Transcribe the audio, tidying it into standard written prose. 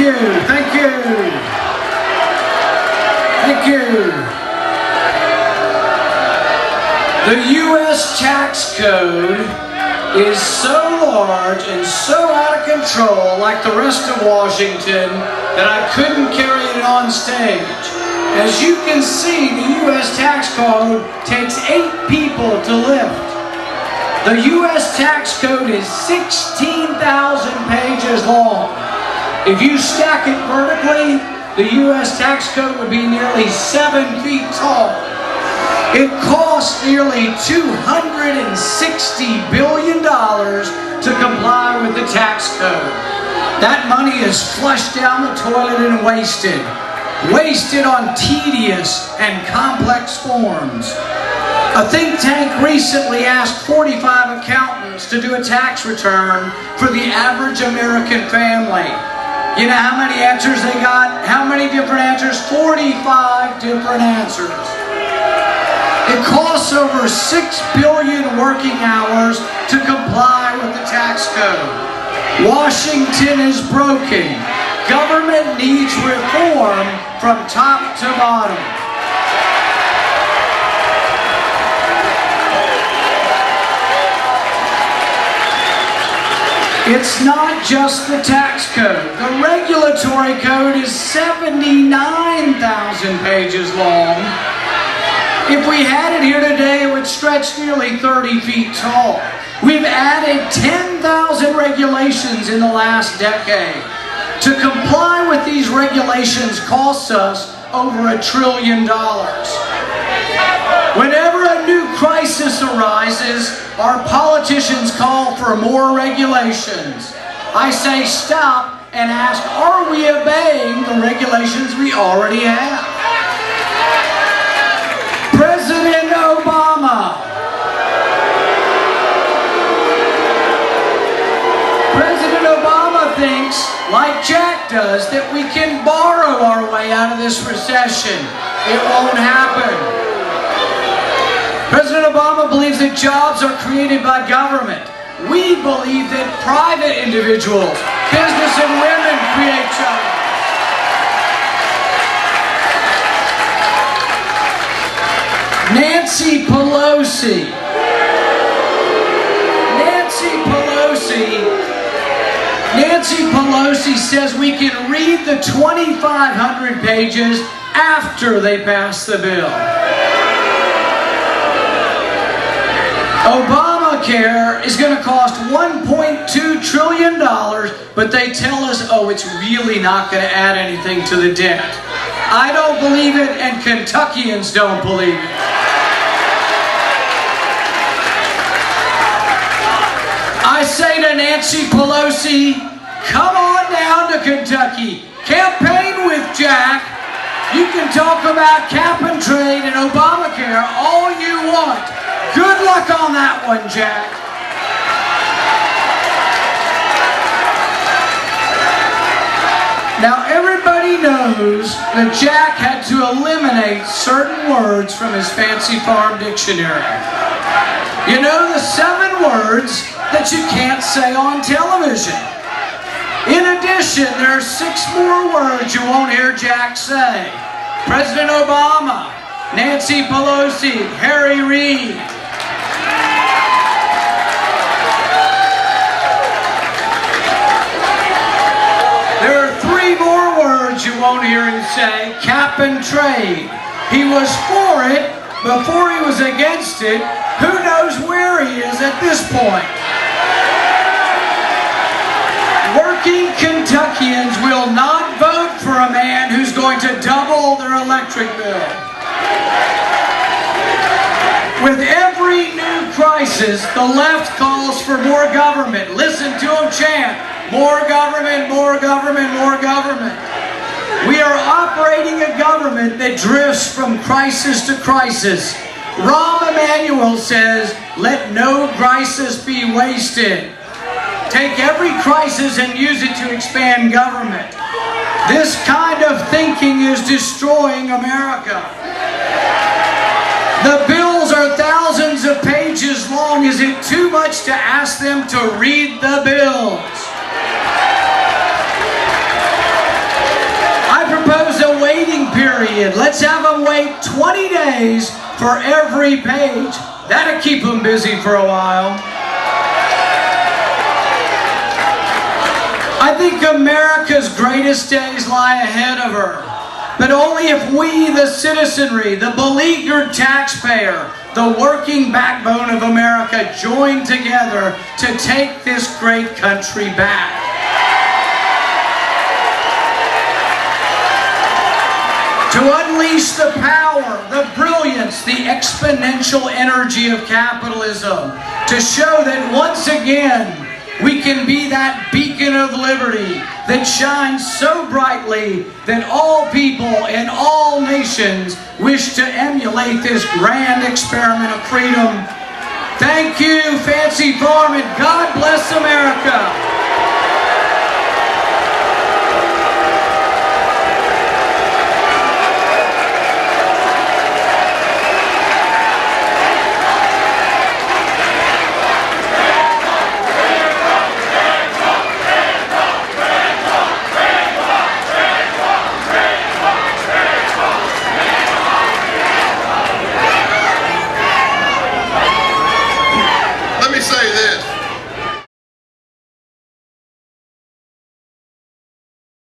you, thank you, thank you. The U.S. tax code is so large and so out of control, like the rest of Washington, that I couldn't carry it on stage. As you can see, the U.S. tax code takes 8 people to lift. The U.S. tax code is 16,000 pages long. If you stack it vertically, the U.S. tax code would be nearly 7 feet tall. It costs nearly $260 billion to comply with the tax code. That money is flushed down the toilet and wasted. Wasted on tedious and complex forms. A think tank recently asked 45 accountants to do a tax return for the average American family. You know how many answers they got? How many different answers? 45 different answers. It costs over 6 billion working hours to comply with the tax code. Washington is broken. Government needs reform from top to bottom. It's not just the tax code. The regulatory code is 79,000 pages long. If we had it here today, it would stretch nearly 30 feet tall. We've added 10,000 regulations in the last decade. To comply with these regulations costs us over $1 trillion. Whenever a new crisis arises, our politicians call for more regulations. I say stop and ask, are we obeying the regulations we already have? President Obama. President Obama thinks, like Jack does, that we can borrow our way out of this recession. It won't happen. President Obama believes that jobs are created by government. We believe that private individuals, business and women create jobs. Nancy Pelosi. Nancy Pelosi says we can read the 2,500 pages after they pass the bill. Obamacare is going to cost $1.2 trillion, but they tell us, oh, it's really not going to add anything to the debt. I don't believe it, and Kentuckians don't believe it. I say to Nancy Pelosi, come on down to Kentucky. Campaign with Jack. You can talk about cap and trade and Obamacare all you want. Good luck on that one, Jack. Now everybody knows that Jack had to eliminate certain words from his fancy farm dictionary. You know the 7 words that you can't say on television. In addition, there are 6 more words you won't hear Jack say. President Obama, Nancy Pelosi, Harry Reid. There are 3 more words you won't hear him say. Cap and trade. He was for it before he was against it. Who knows where he is at this point? Working Kentuckians will not vote for a man who's going to double their electric bill. With every new crisis, the left calls for more government. Listen to them chant, more government, more government, more government. We are operating a government that drifts from crisis to crisis. Rahm Emanuel says, let no crisis be wasted. Take every crisis and use it to expand government. This kind of thinking is destroying America. The bills are thousands of pages long. Is it too much to ask them to read the bills? waiting period. Let's have them wait 20 days for every page. That'll keep them busy for a while. I think America's greatest days lie ahead of her. But only if we, the citizenry, the beleaguered taxpayer, the working backbone of America, join together to take this great country back. To unleash the power, the brilliance, the exponential energy of capitalism. To show that once again, we can be that beacon of liberty that shines so brightly that all people in all nations wish to emulate this grand experiment of freedom. Thank you, Fancy Farm, and God bless America.